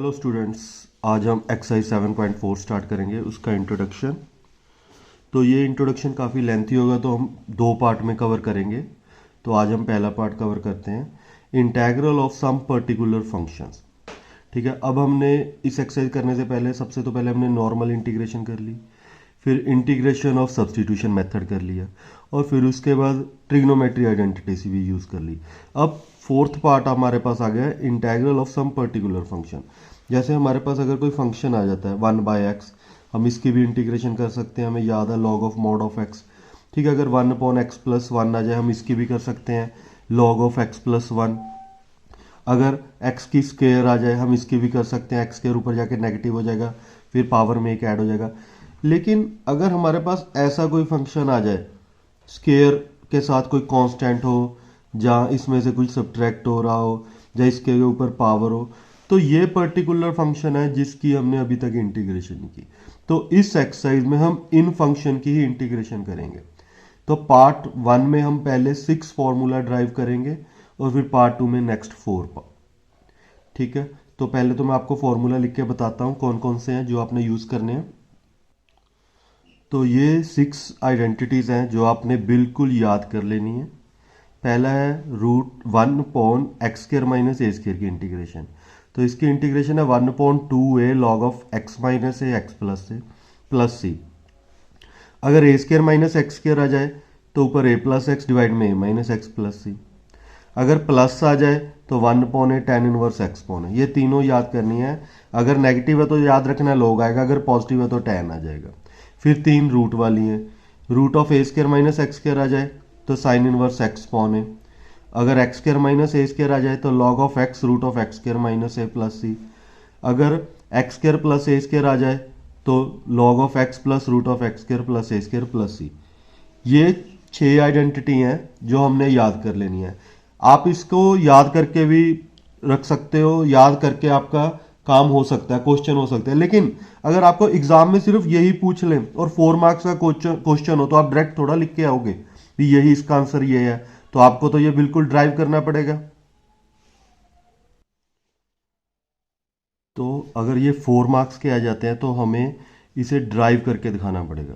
Hello students, आज हम exercise 7.4 start करेंगे उसका इंट्रोडक्शन। तो ये इंट्रोडक्शन काफ़ी लेंथी होगा, तो हम दो पार्ट में कवर करेंगे। तो आज हम पहला पार्ट कवर करते हैं, integral of some particular functions. ठीक है, अब हमने इस एक्सरसाइज करने से पहले सबसे तो पहले हमने नॉर्मल इंटीग्रेशन कर ली, फिर इंटीग्रेशन ऑफ सब्सटीट्यूशन मेथड कर लिया, और फिर उसके बाद ट्रिग्नोमेट्री आइडेंटिटी से भी यूज़ कर ली। अब फोर्थ पार्ट हमारे पास आ गया है, integral of some particular function. जैसे हमारे पास अगर कोई फंक्शन आ जाता है 1/x, हम इसकी भी इंटीग्रेशन कर सकते हैं। हमें याद है log of mod of x. ठीक है, अगर 1/x+1 आ जाए हम इसकी भी कर सकते हैं लॉग ऑफ x+1। अगर x की स्क्वायर आ जाए हम इसकी भी कर सकते हैं, x स्क्वायर ऊपर जाके नेगेटिव हो जाएगा, फिर पावर में एक ऐड हो जाएगा। लेकिन अगर हमारे पास ऐसा कोई फंक्शन आ जाए स्क्वायर के साथ कोई कांस्टेंट हो, जहाँ इसमें से कुछ सब्ट्रैक्ट हो रहा हो, या इसके ऊपर पावर हो, तो ये पर्टिकुलर फंक्शन है जिसकी हमने अभी तक इंटीग्रेशन नहीं की। तो इस एक्सरसाइज में हम इन फंक्शन की ही इंटीग्रेशन करेंगे। तो पार्ट 1 में हम पहले 6 फॉर्मूला ड्राइव करेंगे, और फिर पार्ट 2 में नेक्स्ट 4। ठीक है, तो पहले तो मैं आपको फॉर्मूला लिख के बताता हूँ कौन कौन से हैं जो आपने यूज़ करने हैं। तो ये 6 आइडेंटिटीज़ हैं जो आपने बिल्कुल याद कर लेनी है। पहला है √1/x² - a² की इंटीग्रेशन। तो इसकी इंटीग्रेशन है 1/2a log of x - a x plus c। अगर a² - x² आ जाए तो ऊपर a+x डिवाइड में a - x प्लस c। अगर प्लस आ जाए तो 1/a tan इनवर्स x है। ये तीनों याद करनी है। अगर नेगेटिव है तो याद रखना log आएगा, अगर पॉजिटिव है तो tan आ जाएगा। फिर 3 रूट वाली हैं। √a² - x² आ जाए तो साइन इनवर्स x है। अगर x² - a² आ जाए तो log of x √x² - a plus c। अगर x² + a² आ जाए तो log of x plus √x² + a² plus c। ये 6 आइडेंटिटी हैं जो हमने याद कर लेनी है। आप इसको याद करके भी रख सकते हो, याद करके आपका काम हो सकता है, क्वेश्चन हो सकता है। लेकिन अगर आपको एग्जाम में सिर्फ यही पूछ लें और 4 मार्क्स का क्वेश्चन हो, तो आप डायरेक्ट थोड़ा लिख के आओगे भी यही इसका आंसर ये है। तो आपको तो ये बिल्कुल ड्राइव करना पड़ेगा। तो अगर ये 4 मार्क्स के आ जाते हैं तो हमें इसे ड्राइव करके दिखाना पड़ेगा।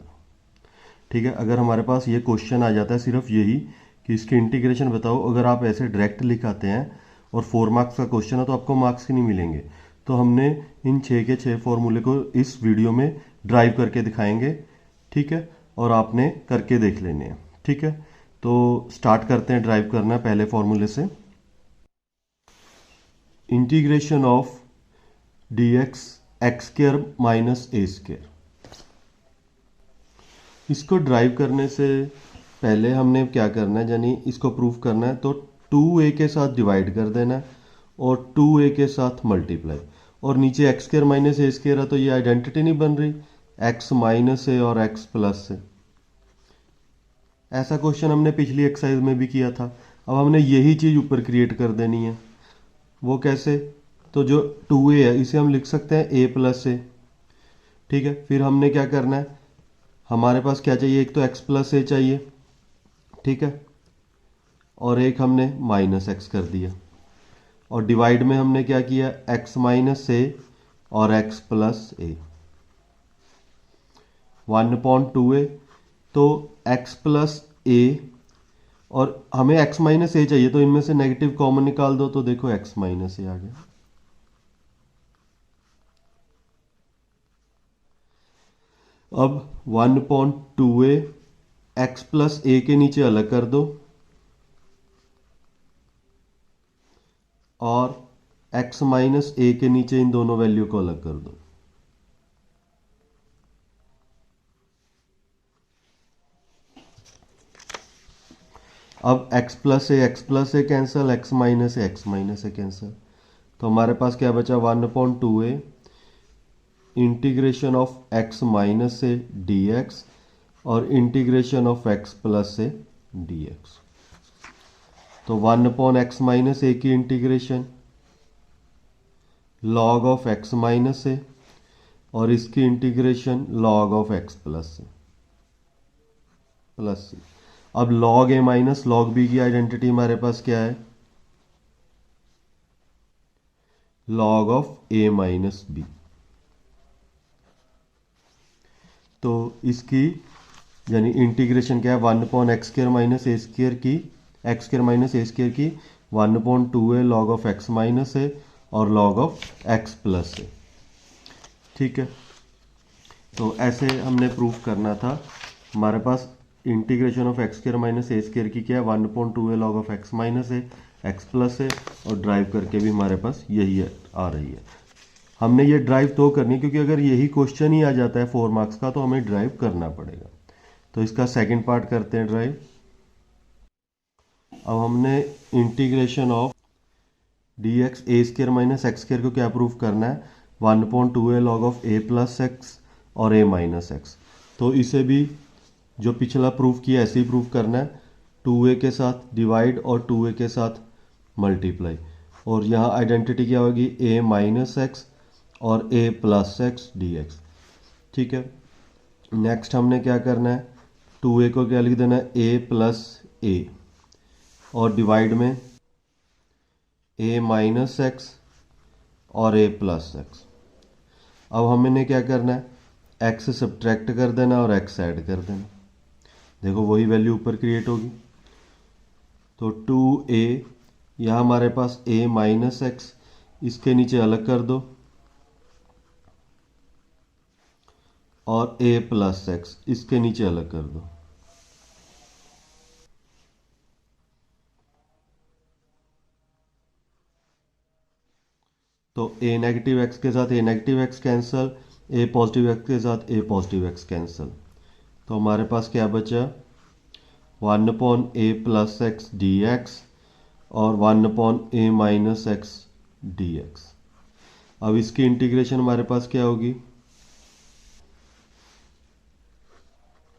ठीक है, अगर हमारे पास ये क्वेश्चन आ जाता है सिर्फ यही कि इसकी इंटीग्रेशन बताओ, अगर आप ऐसे डायरेक्ट लिखाते हैं और 4 मार्क्स का क्वेश्चन है तो आपको मार्क्स ही नहीं मिलेंगे। तो हमने इन 6 के 6 फॉर्मूले को इस वीडियो में ड्राइव करके दिखाएंगे। ठीक है, और आपने करके देख लेने हैं। ठीक है, तो स्टार्ट करते हैं ड्राइव करना पहले फॉर्मूले से। Integration of dx x² - a²। इसको ड्राइव करने से पहले हमने क्या करना है, यानी इसको प्रूफ करना है, तो 2a के साथ डिवाइड कर देना है और 2a के साथ मल्टीप्लाई, और नीचे x² - a² है तो ये आइडेंटिटी नहीं बन रही, x - a और x प्लस a। ऐसा क्वेश्चन हमने पिछली एक्सरसाइज में भी किया था। अब हमने यही चीज़ ऊपर क्रिएट कर देनी है। वो कैसे? तो जो 2a है इसे हम लिख सकते हैं a प्लस a। ठीक है, फिर हमने क्या करना है, हमारे पास क्या चाहिए, एक तो x प्लस a चाहिए। ठीक है, और एक हमने -x कर दिया, और डिवाइड में हमने क्या किया, x - a और x प्लस a। 1/2a, तो x प्लस a, और हमें x - a चाहिए, तो इनमें से नेगेटिव कॉमन निकाल दो, तो देखो x - a आ गया। अब 1/2a x प्लस a के नीचे अलग कर दो, और x - a के नीचे इन दोनों वैल्यू को अलग कर दो। अब x plus a cancel, x - a cancel, तो हमारे पास क्या बचा, 1/2a integration of x - a dx और integration of x plus a dx। तो 1/x - a की integration log of x - a, और इसकी integration log of x plus c। अब log a minus log b की आइडेंटिटी हमारे पास क्या है, log of a minus b. तो इसकी यानी इंटीग्रेशन क्या है, 1/x² माइनस ए स्क्र की, x² माइनस ए स्क्र की 1/2a log of x minus a और log of x plus a. ठीक है, तो ऐसे हमने प्रूफ करना था। हमारे पास integration of x² minus a square की क्या है, 1/2a log of x minus a x plus a, और ड्राइव करके भी हमारे पास यही आ रही है। हमने ये ड्राइव तो करनी है, क्योंकि अगर यही क्वेश्चन ही आ जाता है 4 मार्क्स का तो हमें ड्राइव करना पड़ेगा। तो इसका सेकंड पार्ट करते हैं ड्राइव। अब हमने integration of dx A square minus x square को क्या प्रूफ करना है, 1/2a log of a plus x और a माइनस एक्स। तो इसे भी जो पिछला प्रूफ किया ऐसे ही प्रूफ करना है, 2a के साथ डिवाइड और 2a के साथ मल्टीप्लाई, और यहाँ आइडेंटिटी क्या होगी, a माइनस एक्स और a प्लस एक्स dx। ठीक है, नेक्स्ट हमने क्या करना है, 2a को क्या लिख देना है, a प्लस ए, और डिवाइड में a माइनस एक्स और a प्लस एक्स। अब हमने क्या करना है, x सब्ट्रैक्ट कर देना और x ऐड कर देना। देखो वही वैल्यू ऊपर क्रिएट होगी। तो 2a, यहाँ हमारे पास a माइनस एक्स, इसके नीचे अलग कर दो, और a प्लस एक्स इसके नीचे अलग कर दो। तो a नेगेटिव एक्स के साथ a negative x cancel, a positive x के साथ a पॉजिटिव एक्स कैंसल। तो हमारे पास क्या बचा, 1/a plus x D x और 1/a minus x D x. अब इसकी इंटीग्रेशन हमारे पास क्या होगी,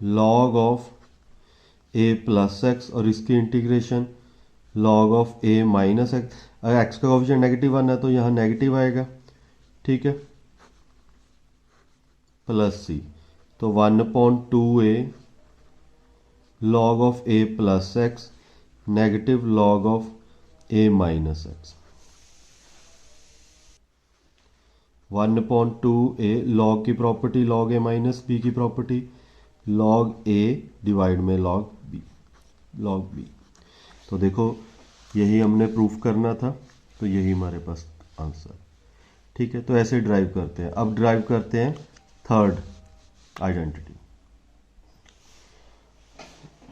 log of a plus x, और इसकी integration log of a minus x. अगर x का कोफिशिएंट -1 है तो यहाँ नेगेटिव आएगा। ठीक है, प्लस c, तो 1/2a log of a plus x negative log of a minus x. 1/2a log की property log a minus b की प्रॉपर्टी लॉग a डिवाइड में लॉग b। तो देखो यही हमने प्रूफ करना था, तो यही हमारे पास आंसर। ठीक है, तो ऐसे ड्राइव करते हैं। अब ड्राइव करते हैं थर्ड आइडेंटिटी।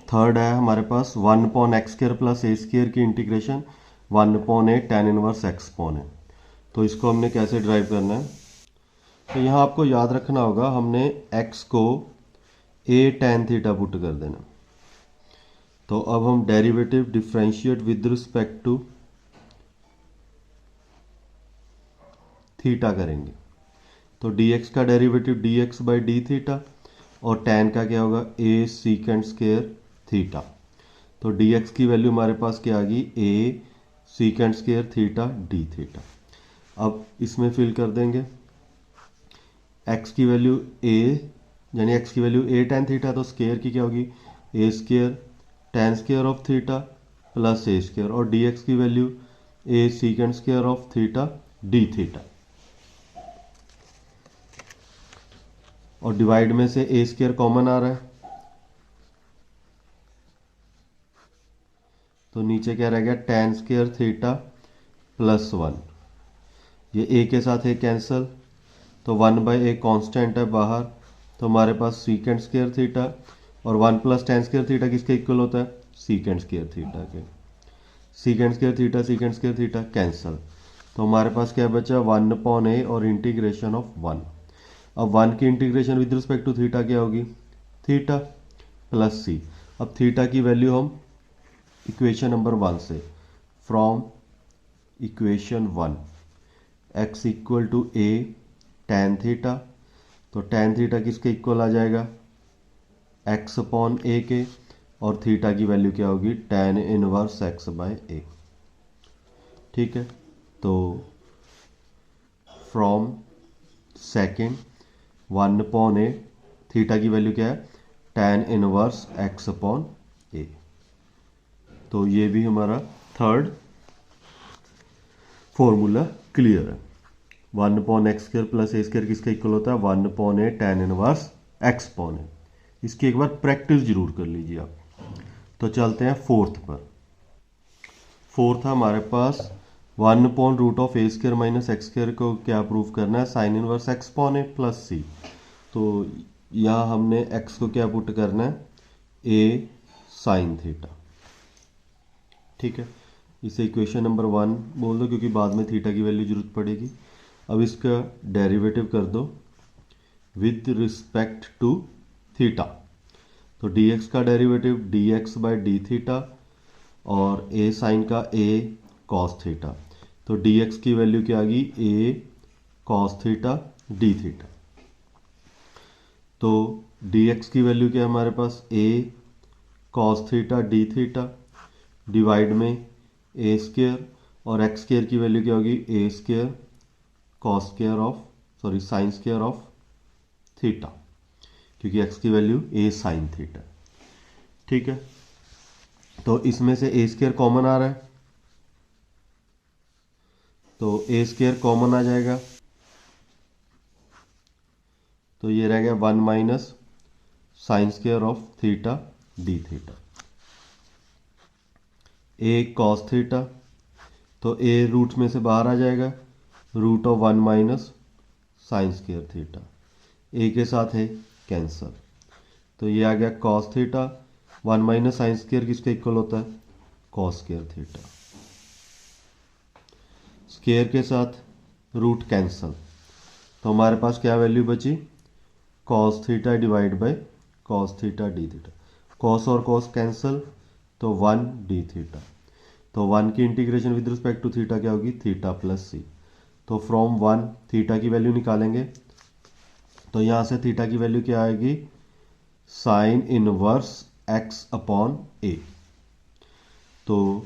थर्ड है हमारे पास 1/x² प्लस ए स्क्र की integration 1/a tan inverse x/a। तो इसको हमने कैसे ड्राइव करना है, तो यहाँ आपको याद रखना होगा, हमने x को a tan थीटा पुट कर देना। तो अब हम derivative differentiate with respect to theta करेंगे। तो dx का derivative dx by d theta, और tan का क्या होगा, a सीकेंड स्क्वायर थीटा। तो dx की वैल्यू हमारे पास क्या आ गई, a secant square theta d theta. अब इसमें फिल कर देंगे, x की वैल्यू a, यानी x की वैल्यू a tan थीटा, तो स्क्वायर की क्या होगी, a square tan square of theta plus a square, और dx की value a secant square of theta d theta, और डिवाइड में से a स्क्वायर कॉमन आ रहा है, तो नीचे क्या रह गया, tan स्क्वायर थीटा प्लस 1। ये a के साथ a कैंसल, तो 1/a कांस्टेंट है बाहर, तो हमारे पास सीकेंड स्क्वायर थीटा, और 1 प्लस tan स्क्वायर थीटा किसके इक्वल होता है, सीकेंड स्क्वायर थीटा के। सीकेंड स्क्वायर थीटा कैंसल, तो हमारे पास क्या बचा, 1/a और इंटीग्रेशन ऑफ 1। अब 1 की integration with respect to theta क्या होगी, थीटा प्लस c। अब थीटा की वैल्यू हम इक्वेशन नंबर 1 से, from equation 1 x equal to a tan theta, तो tan थीटा किसके इक्वल आ जाएगा, x/a के, और थीटा की वैल्यू क्या होगी, tan इनवर्स x/a। ठीक है, तो फ्रॉम सेकेंड 1/a, थीटा की वैल्यू क्या है, tan इनवर्स x/a। तो ये भी हमारा थर्ड फॉर्मूला क्लियर है। One upon x square plus a square किसका इक्वल होता है, one upon a tan inverse x upon a. इसकी एक बार प्रैक्टिस जरूर कर लीजिए आप। तो चलते हैं फोर्थ पर। फोर्थ हमारे पास one upon root of a square minus x square को क्या प्रूव करना है, sine inverse x upon a plus c. तो यहाँ हमने एक्स को क्या पुट करना है, ए साइन थीटा। ठीक है, इसे इक्वेशन नंबर 1 बोल दो क्योंकि बाद में थीटा की वैल्यू जरूरत पड़ेगी। अब इसका डेरिवेटिव कर दो विद रिस्पेक्ट टू थीटा। तो dx का derivative dx by d theta और a साइन का a कॉस थीटा। तो dx की वैल्यू क्या आ गई, a cos theta d theta. तो dx की वैल्यू क्या है हमारे पास, a cos theta d theta divide में ए स्क्र, और एक्स स्क्र की वैल्यू क्या होगी, a square cos square of sine square of theta, क्योंकि एक्स की वैल्यू ए साइन थीटा। ठीक है, तो इसमें से ए स्क्र कॉमन आ रहा है, तो ए स्क्र कॉमन आ जाएगा, तो ये रह गया one minus sine square of theta d theta. A cos theta, तो ए रूट में से बाहर आ जाएगा, root of one minus sine square theta, a के साथ है कैंसल, तो ये आ गया cos theta. One minus sine square किसके इक्वल होता है, कॉस स्क्र थीटा। स्क्र के साथ रूट कैंसल, तो हमारे पास क्या वैल्यू बची, cos theta divide by cos theta d theta. Cos और कॉस कैंसल, तो वन डी थीटा। तो वन की integration with respect to theta क्या होगी, थीटा प्लस सी। तो फ्रॉम वन थीटा की वैल्यू निकालेंगे, तो यहाँ से थीटा की वैल्यू क्या आएगी, sine inverse x upon a. तो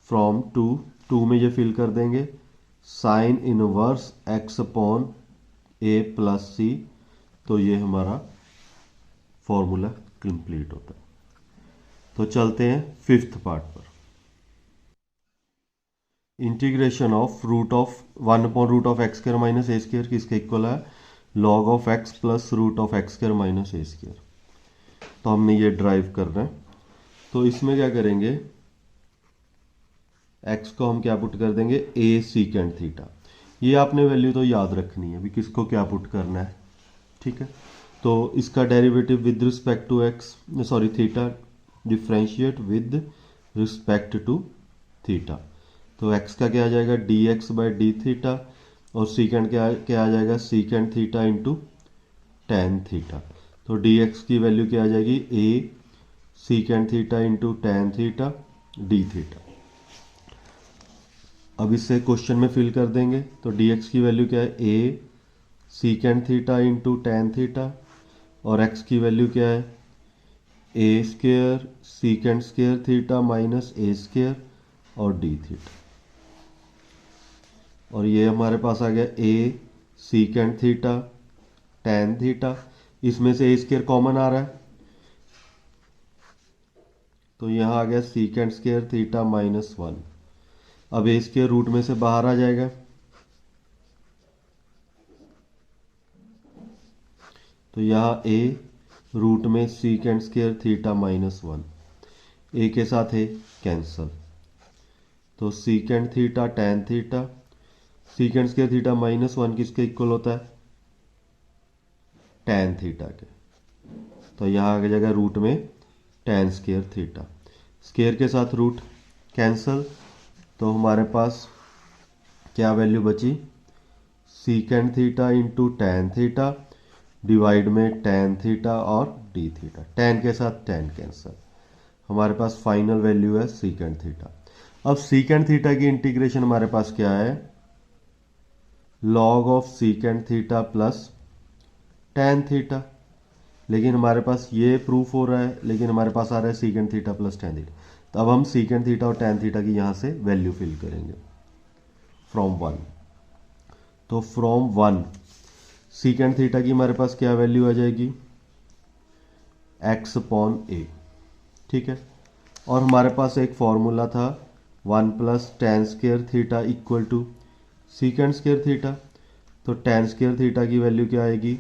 फ्रॉम टू में ये फिल कर देंगे, sine inverse x upon a plus c. तो ये हमारा फॉर्मूला कंप्लीट होता है। तो चलते हैं फिफ्थ पार्ट पर। Integration of root of one upon root of x square minus a square किसके इक्वल है, log of x plus root of x square minus a square. तो हमने ये ड्राइव करना है, तो इसमें क्या करेंगे, एक्स को हम क्या पुट कर देंगे, ए सीकेंट थीटा। ये आपने वैल्यू तो याद रखनी है, अभी किसको क्या पुट करना है। ठीक है, तो इसका derivative with respect to x theta, differentiate with respect to theta. तो x का क्या आ जाएगा, dx बाई डी थीटा, और सीकेंड क्या आ जाएगा, सीकेंड थीटा इंटू टेन थीटा। तो dx की वैल्यू क्या आ जाएगी, a secant theta into tan theta d theta. अब इससे क्वेश्चन में फिल कर देंगे, तो dx की वैल्यू क्या है, a secant theta into tan theta, और x की वैल्यू क्या है, a square secant square theta minus a square और डी थीटा। और ये हमारे पास आ गया a secant theta tan theta, इसमें से ए स्क्र कॉमन आ रहा है, तो यहाँ आ गया सीकेंड स्क्र थीटा माइनस वन। अब ए स्क्र रूट में से बाहर आ जाएगा, तो यहाँ ए रूट में secant square theta minus one, a के साथ है कैंसल, तो secant theta tan theta, secant square theta minus one किसके इक्वल होता है, टेन थीटा के। तो यहाँ आ जाएगा रूट में टेन स्क्र थीटा, स्क्र के साथ रूट कैंसल, तो हमारे पास क्या वैल्यू बची, सीकेंड theta into tan theta divide में टेन थीटा और डी थीटा, टेन के साथ टेन कैंसल, हमारे पास फाइनल वैल्यू है सीकेंड थीटा। अब सीकेंड थीटा की इंटीग्रेशन हमारे पास क्या है, log of secant theta plus tan theta, लेकिन हमारे पास ये प्रूफ हो रहा है, लेकिन हमारे पास आ रहा है secant theta plus ten theta. तो अब हम सीकेंड थीटा और टेन थीटा की यहाँ से वैल्यू फिल करेंगे फ्रॉम वन। तो फ्रॉम वन सीकेंड थीटा की हमारे पास क्या वैल्यू आ जाएगी, एक्स अपॉन ए। ठीक है, और हमारे पास एक फॉर्मूला था one plus tan square theta equal to secant square theta, तो टेन स्क्वायर थीटा की वैल्यू क्या आएगी,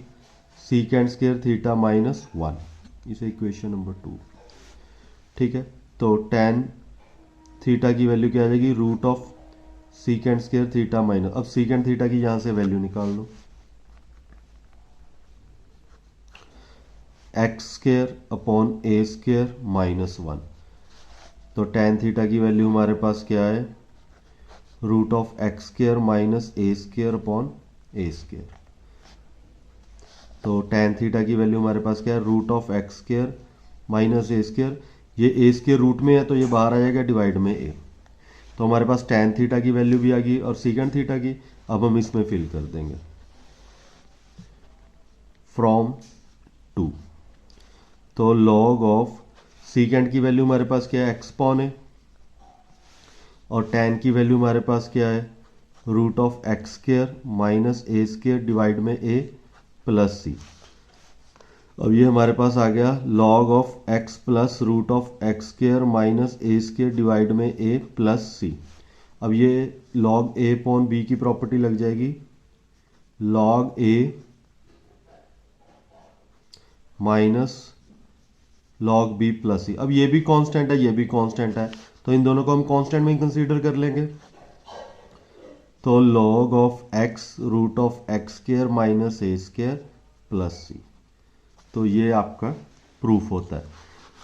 सीकेंड स्क्वायर थीटा माइनस 1। इसे इक्वेशन नंबर 2। ठीक है, तो टेन थीटा की वैल्यू क्या आ जाएगी, root of secant square theta minus, अब सीकेंड थीटा की यहां से वैल्यू निकाल लो, x square upon a square minus 1। तो टेन थीटा की वैल्यू हमारे पास क्या है, root of x square minus a square upon a square. तो टेन थीटा की वैल्यू हमारे पास क्या है, root of x square minus a square. ये ए स्क्वायर रूट में है तो ये बाहर आ जाएगा डिवाइड में ए। तो हमारे पास टेन थीटा की वैल्यू भी आ गई और सीकेंड थीटा की। अब हम इसमें फिल कर देंगे फ्रॉम 2। तो लॉग ऑफ सीकेंड की वैल्यू हमारे पास क्या है, एक्स पॉन है, और टेन की वैल्यू हमारे पास क्या है, root of x square minus a square divide में ए प्लस सी। अब ये हमारे पास आ गया log of x plus root of x square minus a square divide में ए प्लस सी। अब ये लॉग ए पॉन बी की प्रॉपर्टी लग जाएगी, log a minus log b plus c. अब ये भी कांस्टेंट है, ये भी कांस्टेंट है, तो इन दोनों को हम कांस्टेंट में ही कंसीडर कर लेंगे। तो log of x root of x square minus a square plus c. तो ये आपका प्रूफ होता है।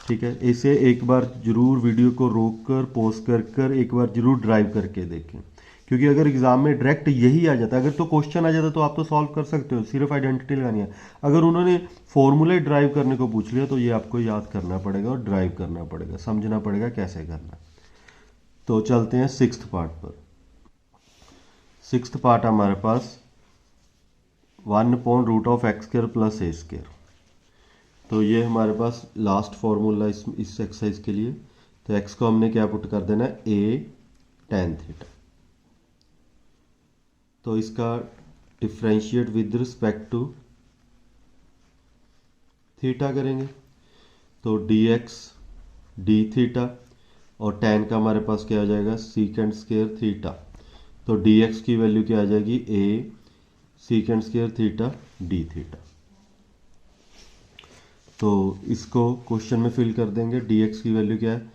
ठीक है, इसे एक बार जरूर वीडियो को रोक कर पॉज कर एक बार जरूर ड्राइव करके देखें, क्योंकि अगर एग्जाम में डायरेक्ट यही आ जाता, अगर तो क्वेश्चन आ जाता तो आप तो सॉल्व कर सकते हो, सिर्फ आइडेंटिटी लगानी है। अगर उन्होंने फॉर्मूले ड्राइव करने को पूछ लिया तो ये आपको याद करना पड़ेगा और ड्राइव करना पड़ेगा, समझना पड़ेगा कैसे करना। तो चलते हैं सिक्स्थ पार्ट पर। सिक्स्थ पार्ट हमारे पास 1/रूट of x square plus a square. तो ये हमारे पास लास्ट फॉर्मूला इस एक्सरसाइज के लिए। तो एक्स को हमने क्या पुट कर देना है, ए टेन थीटा। तो इसका differentiate with respect to theta करेंगे, तो डी एक्स डी थीटा, और टेन का हमारे पास क्या आ जाएगा, सीकेंड स्क्वायर थीटा। तो डी एक्स की वैल्यू क्या आ जाएगी, a secant square theta d theta. तो इसको क्वेश्चन में फिल कर देंगे, डी एक्स की वैल्यू क्या है,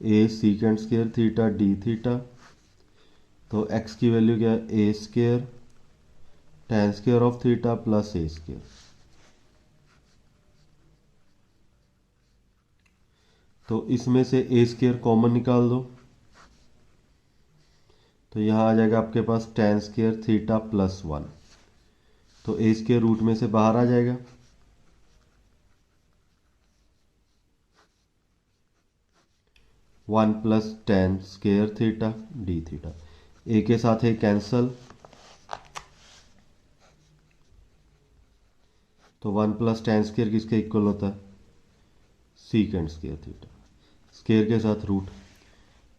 a secant square theta d theta. तो एक्स की वैल्यू क्या है, a square tan square of theta plus a square. तो इसमें से ए स्क्वायर कॉमन निकाल दो, तो यहां आ जाएगा आपके पास टेन स्क्वायर थीटा प्लस 1। तो ए स्क्वायर रूट में से बाहर आ जाएगा, one plus tan square theta d theta. A के साथ है कैंसल, तो वन प्लस टेन स्क्वायर किसके इक्वल होता है, सीकेंड स्क्वायर थीटा। स्क्वायर के साथ रूट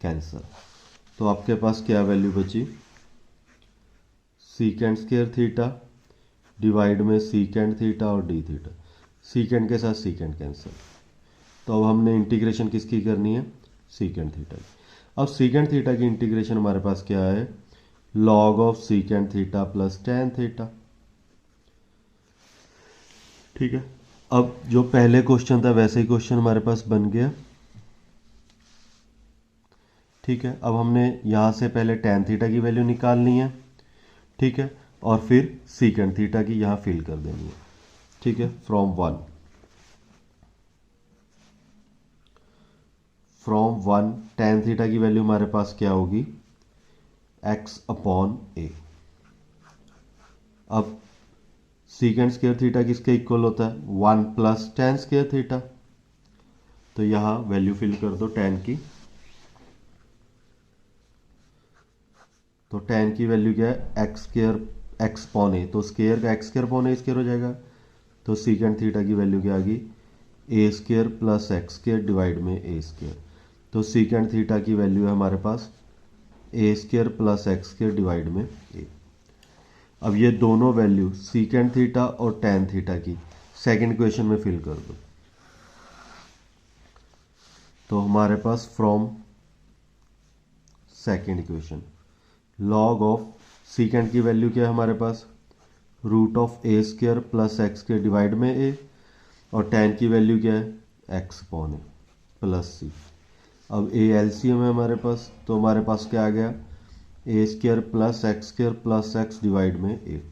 कैंसल, तो आपके पास क्या वैल्यू बची, सीकेंड स्क्वायर थीटा डिवाइड में सीकेंड थीटा और डी थीटा। सीकेंड के साथ सीकेंड कैंसल, तो अब हमने इंटीग्रेशन किसकी करनी है, सीकेंड थीटा की। अब सीकेंड थीटा की इंटीग्रेशन हमारे पास क्या है, log of secant theta plus tan theta. ठीक है, अब जो पहले क्वेश्चन था वैसे ही क्वेश्चन हमारे पास बन गया। ठीक है, अब हमने यहां से पहले टेन थीटा की वैल्यू निकालनी है, ठीक है, और फिर सीकेंड थीटा की यहां फिल कर देनी है। ठीक है, फ्रॉम वन टेन थीटा की वैल्यू हमारे पास क्या होगी, एक्स अपॉन ए। अब सीकेंड स्क्वायर थीटा किसके इक्वल होता है, one plus tan square theta. तो यहां वैल्यू फिल कर दो टेन की, तो टेन की वैल्यू क्या है, एक्स स्क्वायर एक्स पॉन ए, तो स्क्वायर का एक्स स्क्वायर पॉन ए स्क्वायर हो जाएगा। तो सीकेंड थीटा की वैल्यू क्या आ गई, a square plus x square divide में ए स्क्वायर। तो सीकेंड थीटा की वैल्यू है हमारे पास a square plus x square divide में ए। अब ये दोनों वैल्यू सीकेंड थीटा और टेन थीटा की सेकंड इक्वेशन में फिल कर दो, तो हमारे पास from second equation log of secant की वैल्यू क्या है हमारे पास, root of a square plus x के डिवाइड में ए, और tan की वैल्यू क्या है, x upon a plus c. अब ए एलसीएम है हमारे पास, तो हमारे पास क्या आ गया, a square plus x divide में ए।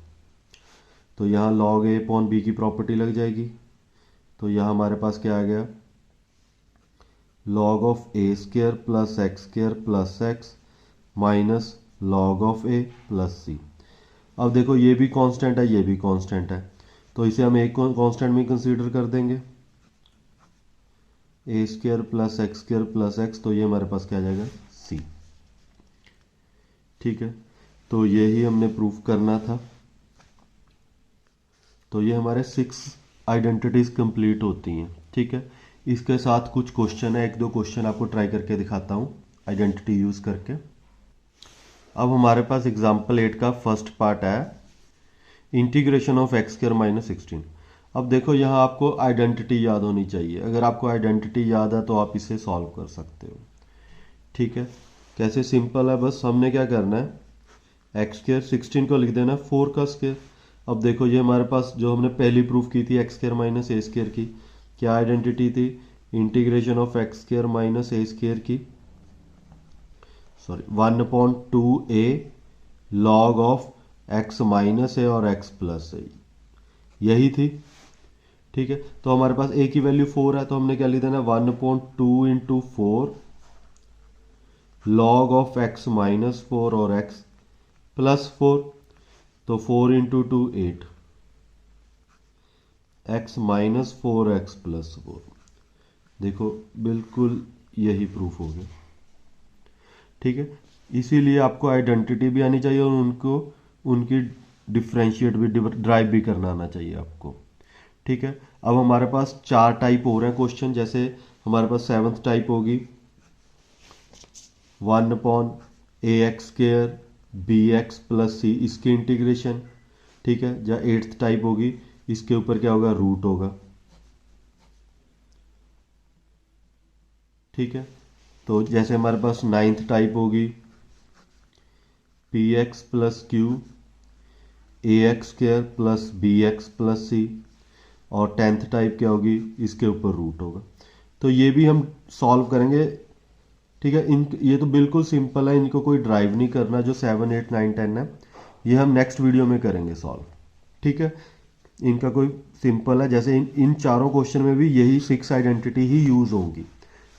तो यहाँ लॉग ए अपॉन बी की प्रॉपर्टी लग जाएगी, तो यहाँ हमारे पास क्या आ गया, log of a square plus x minus log of a plus c. अब देखो ये भी कांस्टेंट है, ये भी कांस्टेंट है, तो इसे हम एक कांस्टेंट में कंसीडर कर देंगे, ए स्क्वायर प्लस एक्स, तो ये हमारे पास क्या आ जाएगा, सी। ठीक है, तो यही हमने प्रूफ करना था। तो ये हमारे 6 आइडेंटिटीज कंप्लीट होती हैं। ठीक है, इसके साथ कुछ क्वेश्चन है, 1-2 क्वेश्चन आपको ट्राई करके दिखाता हूँ आइडेंटिटी यूज करके। अब हमारे पास एग्जाम्पल 8 का फर्स्ट पार्ट है, integration of x square minus 16। अब देखो यहाँ आपको आइडेंटिटी याद होनी चाहिए, अगर आपको आइडेंटिटी याद है तो आप इसे सॉल्व कर सकते हो। ठीक है, कैसे, सिंपल है, बस हमने क्या करना है, एक्स स्क्वायर 16 को लिख देना 4 का स्क्वायर। अब देखो ये हमारे पास जो हमने पहली प्रूफ की थी x square minus a square की, क्या आइडेंटिटी थी, integration of x square minus a square की, sorry 1/2a log of x minus a और एक्स प्लस ए, यही थी। ठीक है, तो हमारे पास a की वैल्यू 4 है, तो हमने क्या लिख देना, 1/2 into 4 log of x minus 4 और एक्स प्लस 4, तो 4 into 2 8, x minus 4 x plus 4। देखो बिल्कुल यही प्रूफ हो गया। ठीक है, इसीलिए आपको आइडेंटिटी भी आनी चाहिए और उनको उनकी डिफ्रेंशिएट भी ड्राइव भी करना आना चाहिए आपको। ठीक है, अब हमारे पास 4 टाइप हो रहे हैं क्वेश्चन, जैसे हमारे पास 7th टाइप होगी 1/ax square b x plus c, इसकी इंटीग्रेशन। ठीक है, या 8th टाइप होगी, इसके ऊपर क्या होगा, रूट होगा। ठीक है, तो जैसे हमारे पास 9th टाइप होगी p x plus q a x square plus b x plus c, और 10th टाइप क्या होगी, इसके ऊपर रूट होगा। तो ये भी हम सॉल्व करेंगे। ठीक है, ये तो बिल्कुल सिंपल है, इनको कोई ड्राइव नहीं करना। जो 7, 8, 9, 10 है ये हम नेक्स्ट वीडियो में करेंगे सॉल्व। ठीक है, इनका कोई सिंपल है, जैसे इन चारों क्वेश्चन में भी यही 6 आइडेंटिटी ही यूज होंगी,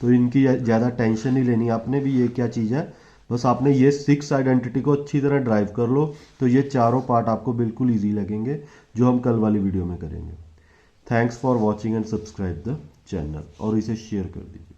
तो इनकी ज़्यादा टेंशन नहीं लेनी आपने भी, ये क्या चीज़ है, बस आपने ये 6 आइडेंटिटी को अच्छी तरह ड्राइव कर लो, तो ये चारों पार्ट आपको बिल्कुल ईजी लगेंगे, जो हम कल वाली वीडियो में करेंगे। Thanks for watching and subscribe the channel, और इसे शेयर कर दीजिए।